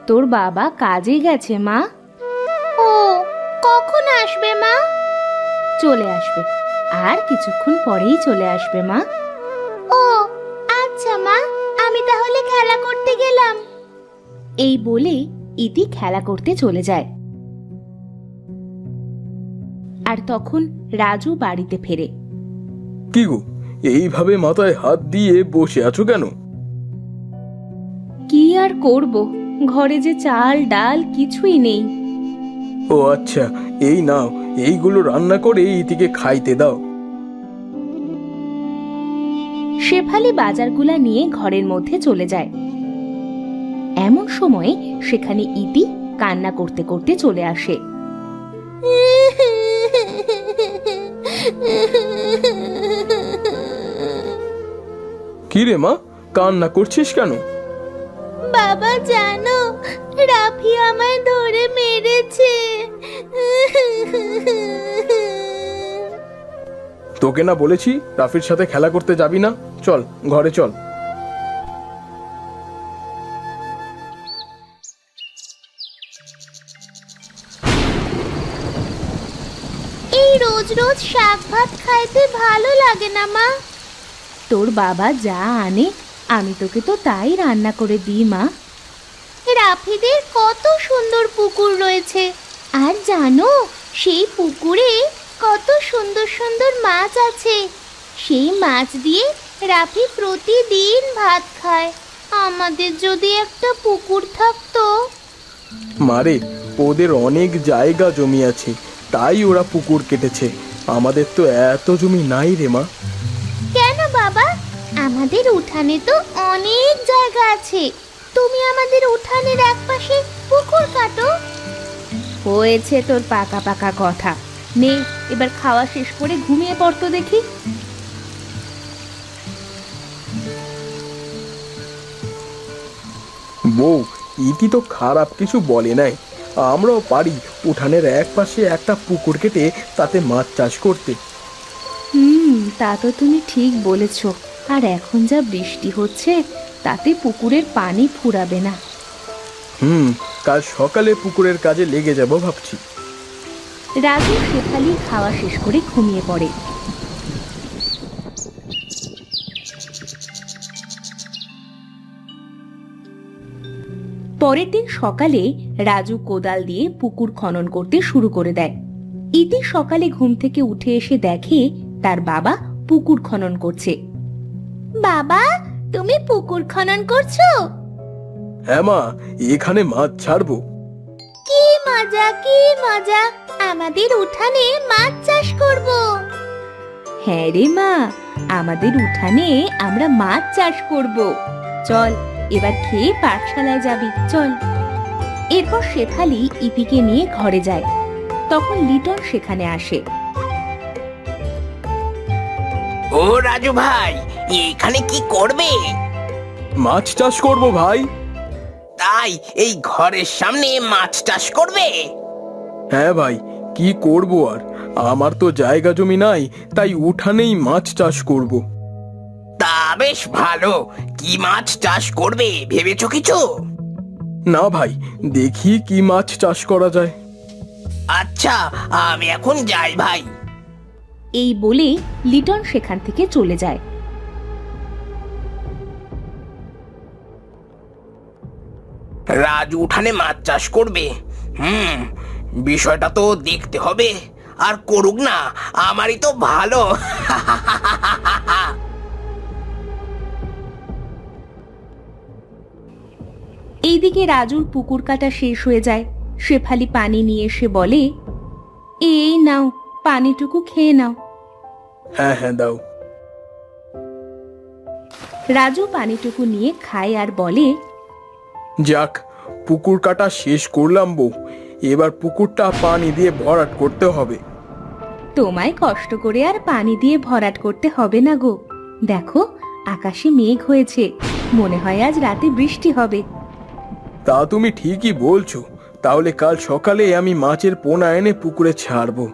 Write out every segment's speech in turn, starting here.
তোর বাবা কাজে গেছে মা। ও, কখন আসবে মা? চলে আসবে, আর কিছুক্ষণ পরেই চলে আসবে মা। ও আচ্ছা মা, আমি তাহলে খেলা করতে গেলাম। এই বলে ইতি খেলা করতে চলে যায়। আর তখন রাজু বাড়িতে ফেরে। কি গো, এইভাবে মাথায় হাত দিয়ে বসে আছো কেন? কি আর করব, ঘরে যে চাল ডাল কিছুই নেই। ও আচ্ছা, এই নাও, এইগুলো রান্না করে ইতিকে খাইতে দাও। শেফালি বাজারগুলা নিয়ে ঘরের মধ্যে চলে যায়। এমন সময় সেখানে ইতি কান্না করতে করতে চলে আসে। কি রে মা, কান্না করছিস কেন? বাবা জানো, রাফি আমায় ধরে মেরেছে। তোকে না বলেছি রাফির সাথে খেলা করতে যাবি না? চল ঘরে চল। এই রোজ রোজ শাক ভাত খাইতে ভালো লাগে না মা। তোর বাবা যা আনে আমি তোকে তো তাই রান্না করে দিই মা। রাফিদের কত সুন্দর পুকুর রয়েছে, আর জানো সেই পুকুরে কত সুন্দর সুন্দর মাছ আছে। সেই মাছ দিয়ে রাফি প্রতিদিন ভাত খায়। আমাদের যদি একটা পুকুর থাকতো। মারে, ওদের অনেক জায়গা জমি আছে, তাই ওরা পুকুর কেটেছে। আমাদের তো এত জমি নাই রে মা। কেন বাবা, আমাদের উঠানে তো অনেক জায়গা আছে। তুমি আমাদের উঠানের একপাশে পুকুর কাটো। হয়েছে তোর পাকা পাকা কথা। নে, এবার খাওয়া শেষ করে ঘুমিয়ে পড়তো দেখি। বউ, ইতি তো খারাপ কিছু বলে নাই। আমরাও পারি উঠানের এক পাশে একটা পুকুর কেটে তাতে মাছ চাষ করতে। তা তো তুমি ঠিক বলেছ। আর এখন যা বৃষ্টি হচ্ছে তাতে পুকুরের পানি ফুরাবে না। কাল সকালে পুকুরের কাজে লেগে যাব ভাবছি। রাজু শেফালি খাওয়া শেষ করে ঘুমিয়ে পড়ে। পরের দিন সকালে রাজু কোদাল দিয়ে পুকুর খনন করতে শুরু করে দেয়। ইতি সকালে ঘুম থেকে উঠে এসে দেখে তার বাবা পুকুর খনন করছে। বাবা, তুমি পুকুর খনন করছো? হ্যাঁ মা, এখানে মাছ ছাড়বো। কি মজা, কি মজা! আমাদের উঠানে মাছ চাষ করব। হ্যাঁ রে মা, আমাদের উঠানে আমরা মাছ চাষ করব। চল এবার খেয়ে পাঠশালায় যাবি, চল। এরপর শেফালি ইতিকে নিয়ে ঘরে যায়। তখন লিটন সেখানে আসে। ও রাজু ভাই, এখানে কি করবে? মাছ চাষ করব ভাই। তাই এই ঘরের সামনে মাছ চাষ করবে? হ্যাঁ ভাই, কি করব আর, আমার তো জায়গা জমি নাই, তাই উঠানেই মাছ চাষ করব। তা বেশ ভালো। কি মাছ চাষ করবে ভেবেছো কিছু? না ভাই, দেখি কি মাছ চাষ করা যায়। আচ্ছা, আমি এখন যাই ভাই। এই বলে লিটন সেখান থেকে চলে যায়। রাজু উঠানে মাছ চাষ করবে। বিষয়টা তো দেখতে হবে। আর করুক না, আমারই তো ভালো। এইদিকে রাজুর পুকুর কাটা শেষ হয়ে যায়। শেফালি পানি নিয়ে এসে বলে, এই নাও, পানিটুকু খেয়ে নাও। হ্যাঁ হ্যাঁ, দাও। রাজু পানিটুকু নিয়ে খায় আর বলে, যাক, পুকুর কাটা শেষ করলাম বউ। এবার পুকুরটা পানি দিয়ে ভরাট করতে হবে। তোমায় কষ্ট করে আর পানি দিয়ে ভরাট করতে হবে না গো। দেখো, আকাশে মেঘ হয়েছে, মনে হয় আজ রাতে বৃষ্টি হবে। তা তুমি ঠিকই বলছো। তাহলে কাল সকালে আমি মাছের পোনা এনে পুকুরে ছাড়বো।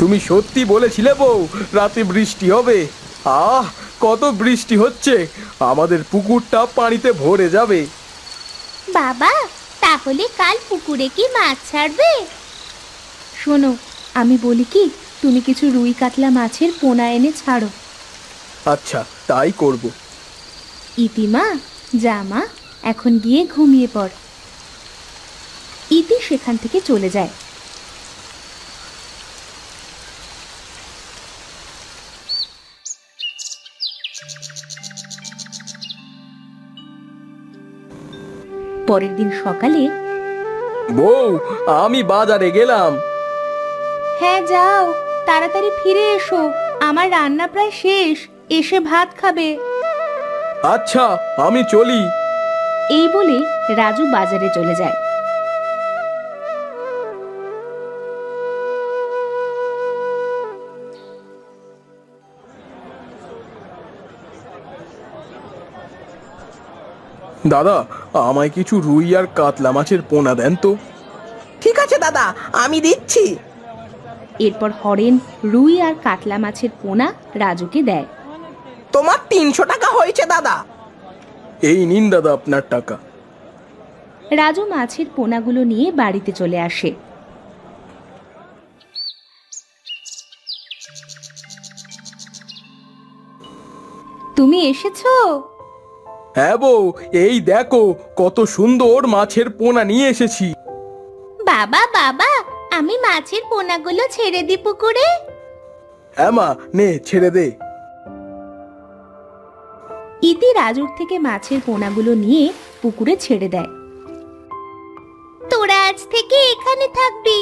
তুমি সত্যি বলেছিলে বউ রাতে বৃষ্টি হবে। আহ, কত বৃষ্টি হচ্ছে, আমাদের পুকুরটা পানিতে ভরে যাবে। বাবা, তাহলে কাল পুকুরে কি মাছ ছাড়বে? শোনো, আমি বলি কি, তুমি কিছু রুই কাতলা মাছের পোনা এনে ছাড়ো। আচ্ছা, তাই করব। ইতিমা, যা মা, এখন গিয়ে ঘুমিয়ে পড়। ইতি সেখান থেকে চলে যায়। পরের দিন সকালে, বউ, আমি বাজারে গেলাম। হ্যাঁ যাও, তাড়াতাড়ি ফিরে এসো, আমার রান্না প্রায় শেষ, এসে ভাত খাবে। আচ্ছা, আমি চলি। এই বলে রাজু বাজারে চলে যায়। দাদা, আমায় কিছু রুই আর কাতলা মাছের পোনা দেন তো। ঠিক আছে দাদা, আমি দিচ্ছি। এরপর হরেন রুই আর কাতলা মাছের পোনা রাজুকে দেয়। তোমার 300 টাকা হয়েছে দাদা। এই নিন দাদা আপনার টাকা। রাজু মাছের পোনাগুলো নিয়ে বাড়িতে চলে আসে। তুমি এসেছো? হ্যাঁ বউ, এই দেখো কত সুন্দর মাছের পোনা নিয়ে এসেছি। বাবা বাবা, আমি মাছের পোনাগুলো ছেড়ে দিই পুকুরে। হ্যাঁ মা, নে ছেড়ে দে। ইতি রাজুর থেকে মাছের পোনাগুলো নিয়ে পুকুরে ছেড়ে দেয়। তোরা আজ থেকে এখানে থাকবি।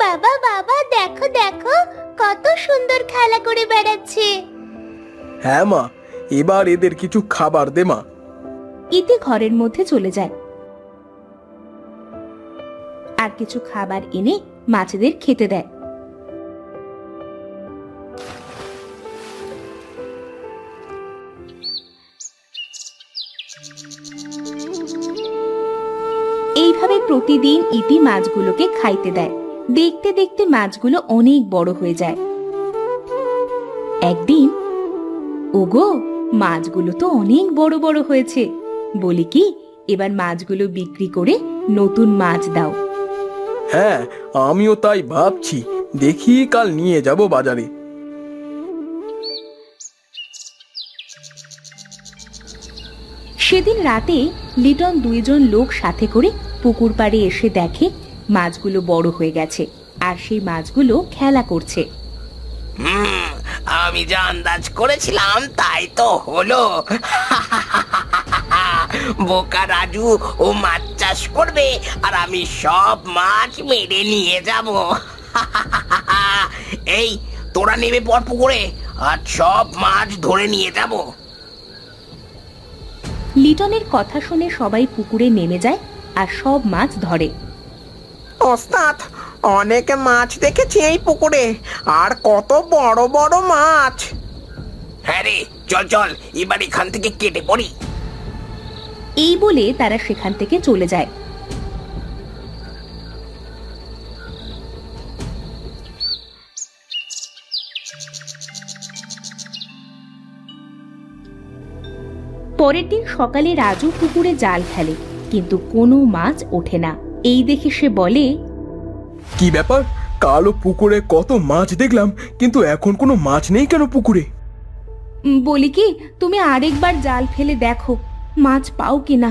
বাবা বাবা, দেখো দেখো কত সুন্দর খেলা করে বেড়াচ্ছে। হ্যাঁ মা, এবার এদের কিছু খাবার দে মা। ইতি ঘরের মধ্যে চলে যায় আর কিছু খাবার এনে মাছেদের খেতে দেয়। এইভাবে প্রতিদিন ইতি মাছগুলোকে খাইতে দেয়। দেখতে দেখতে মাছগুলো অনেক বড় হয়ে যায়। একদিন, ওগো, মাছগুলো তো অনেক বড় বড় হয়েছে, বলি কি, এবার মাছগুলো বিক্রি করে নতুন মাছ দাও। হ্যাঁ, আমিও তাই ভাবছি, দেখি কাল নিয়ে যাব বাজারে। সেদিন রাতে লিটন দুইজন লোক সাথে করে পুকুর পাড়ে এসে দেখে মাছগুলো বড় হয়ে গেছে আর সেই মাছগুলো খেলা করছে। আমি যা আন্দাজ করেছিলাম তাই তো হলো। বোকা রাজু ও মাছ চাষ করবে আর আমি সব মাছ মেরে নিয়ে যাব। এই, তোরা নেমে পড় পুকুরে, আর সব মাছ ধরে নিয়ে যাব। লিটনের কথা শুনে সবাই পুকুরে নেমে যায় আর সব মাছ ধরে। ওস্তাদ, অনেক মাছ দেখেছি এই পুকুরে, আর কত বড় বড় মাছ। হ্যাঁ রে, চল চল, এবার এখান থেকে কেটে পড়ি। এই বলে তারা সেখান থেকে চলে যায়। পরের দিন সকালে রাজু পুকুরে জাল ফেলে, কিন্তু কোনো মাছ ওঠে না। এই দেখে সে বলে, কি ব্যাপার, কালো পুকুরে কত মাছ দেখলাম, কিন্তু এখন কোনো মাছ নেই কেন পুকুরে? বলি কি, তুমি আরেকবার জাল ফেলে দেখো, মাছ পাও কিনা।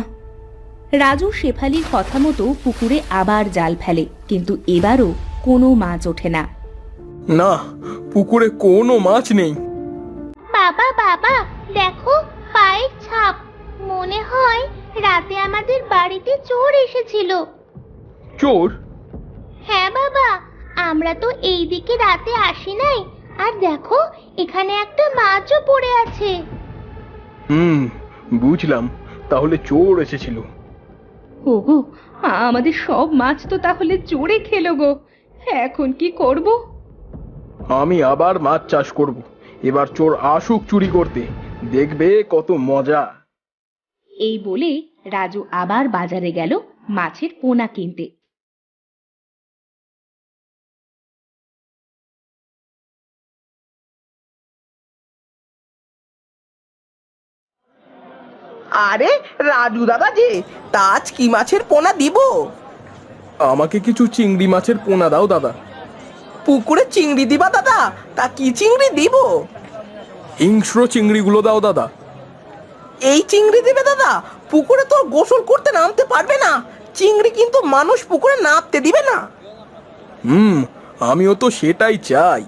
রাজু শেফালির কথা মতো পুকুরে আবার জাল ফেলে, কিন্তু এবারও কোনো মাছ ওঠে না। না, পুকুরে কোনো মাছ নেই। বাবা বাবা, দেখো পায়ের ছাপ, মনে হয় রাতে আমাদের বাড়িতে চোর এসেছিল। চোর? হ্যাঁ বাবা, আমরা তো এই দিকে রাতে আসি নাই, আর দেখো এখানে একটা মাছও পড়ে আছে। বুঝলাম, তাহলে চোর এসেছিল। ওগো, আমাদের সব মাছ তো তাহলে চোরে খেলো গো, এখন কি করব? আমি আবার মাছ চাষ করব, এবার চোর আসুক চুরি করতে, দেখবে কত মজা। এই বলে রাজু আবার বাজারে গেল মাছের পোনা কিনতে। আরে রাজু দাদা যে, তা আজ কি মাছের পোনা দিব? আমাকে কিছু চিংড়ি মাছের পোনা দাও দাদা। পুকুরে চিংড়ি দিবা দাদা? তা কি চিংড়ি দিব? হিংস্র চিংড়িগুলো দাও দাদা। এই চিংড়ি দিবে দাদা? পুকুরে তো গোসল করতে নামতে পারবে না, চিংড়ি কিন্তু মানুষ পুকুরে নামতে দিবে না। আমিও তো সেটাই চাই।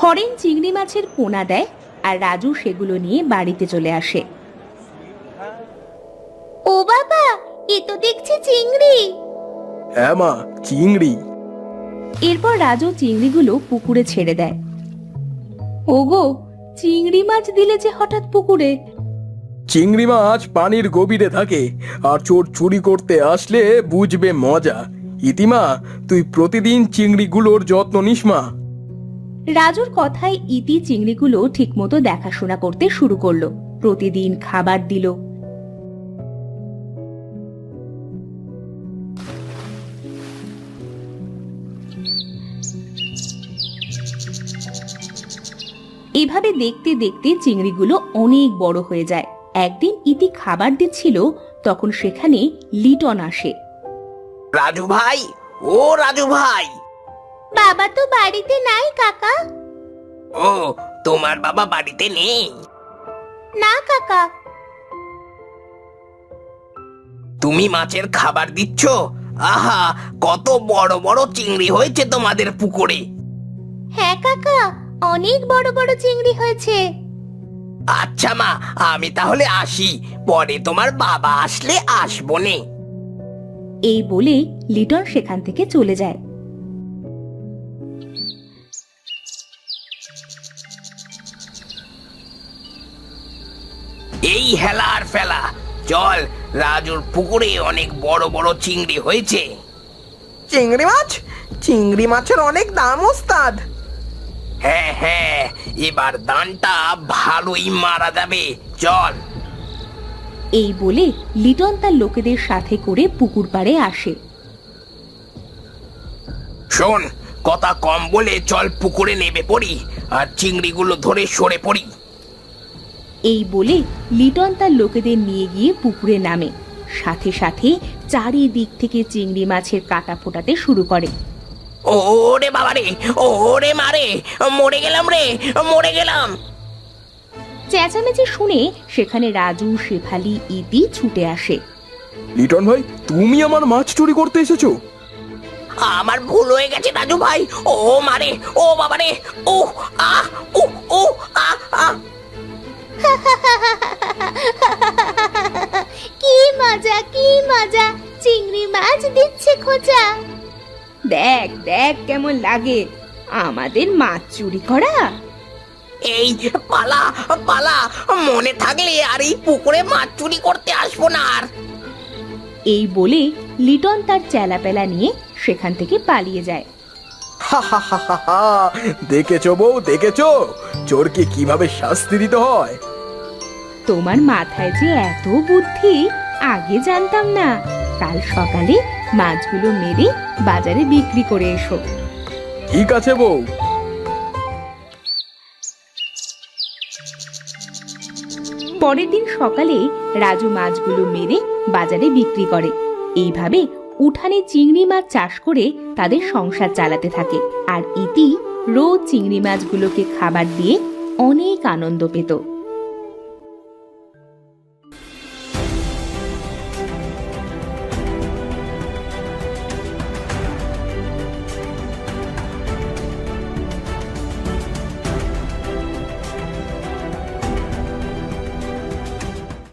হরেন চিংড়ি মাছের পোনা দেয় আর রাজু সেগুলো নিয়ে বাড়িতে চলে আসে। ও বাবা, এ তো দেখছি চিংড়ি। হ্যাঁ মা, চিংড়ি। এরপর রাজু চিংড়িগুলো পুকুরে ছেড়ে দেয়। ওগো, চিংড়ি মাছ দিলে যে হঠাৎ পুকুরে? চিংড়ি মাছ পানির গভীরে থাকে, আর চোর চুরি করতে আসলে বুঝবে মজা। ইতিমা, তুই প্রতিদিন চিংড়িগুলোর যত্ন নিস মা। রাজুর কথায় ইতি চিংড়িগুলো ঠিকমতো দেখাশোনা করতে শুরু করলো। প্রতিদিন খাবার দিল। এভাবে দেখতে দেখতে চিংড়িগুলো অনেক বড় হয়ে যায়। একদিন ইতি খাবার দিচ্ছিল, তখন সেখানে লিটন আসে। রাজু ভাই, ও রাজু ভাই। বাবা তো বাড়িতে নাই কাকা। ও, তোমার বাবা বাড়িতে নেই? না কাকা। তুমি মাছের খাবার দিচ্ছ? আহা, কত বড় বড় চিংড়ি হয়েছে তোমাদের পুকুরে। হ্যাঁ কাকা, অনেক বড় বড় চিংড়ি হয়েছে। আচ্ছা মা, আমি তাহলে আসি, পরে তোমার বাবা আসলে আসবো নে। এই বলে লিটন সেখান থেকে চলে যায়। এই হেলার ফেলা, চল, রাজুর পুকুরে অনেক বড় বড় চিংড়ি হয়েছে। চিংড়ি মাছ? চিংড়ি মাছের অনেক দাম ওস্তাদ। হ্যাঁ হ্যাঁ, এবার দানটা ভালোই মারা যাবে, চল। এই বলে লিটন তার লোকেদের সাথে করে পুকুর পাড়ে আসে। শোন, কথা কম বলে চল পুকুরে নেমে পড়ি আর চিংড়িগুলো ধরে সরে পড়ি। এই বলে লিটন তার লোকেদের নিয়ে গিয়ে পুকুরে নামে। সাথে সাথে চারিদিক থেকে চিংড়ি মাছের কাঁটা ফোটাতে শুরু করে। ওরে বাবা রে, ওরে মারে, মরে গেলাম রে, মরে গেলাম। চেঁচামেচি শুনে সেখানে রাজু, শেফালি, ইতি ছুটে আসে। লিটন ভাই, তুমি আমার মাছ চুরি করতে এসেছো? আমার ভুল হয়ে গেছে রাজু ভাই, ও মারে, ও বাবা রে, ও আহ, ও ও আহ আহ। কি মজা, কি মজা, চিংড়ি মাছ দিচ্ছে খোঁজা। দেখ দেখ কেমন লাগে আমাদের মাছ চুরি করা। এই পালা পালা, মনে থাকলে আর এই পুকুরে মাছ চুরি করতে আসবো না আর। এই বলে লিটন তার চেলাপেলা নিয়ে সেখান থেকে পালিয়ে যায়। দেখেছো বউ, দেখেছো চোরকে কিভাবে শাস্তি দিতে হয়? তোমার মাথায় যে এত বুদ্ধি, আগে জানতাম না। কাল সকালে মাছগুলো মেরে বাজারে বিক্রি করে এসো। ঠিক আছে বউ। পরের দিন সকালে রাজু মাছগুলো মেরে বাজারে বিক্রি করে। এইভাবে উঠানে চিংড়ি মাছ চাষ করে তাদের সংসার চালাতে থাকে। আর ইতি রোজ চিংড়ি মাছগুলোকে খাবার দিয়ে অনেক আনন্দ পেত।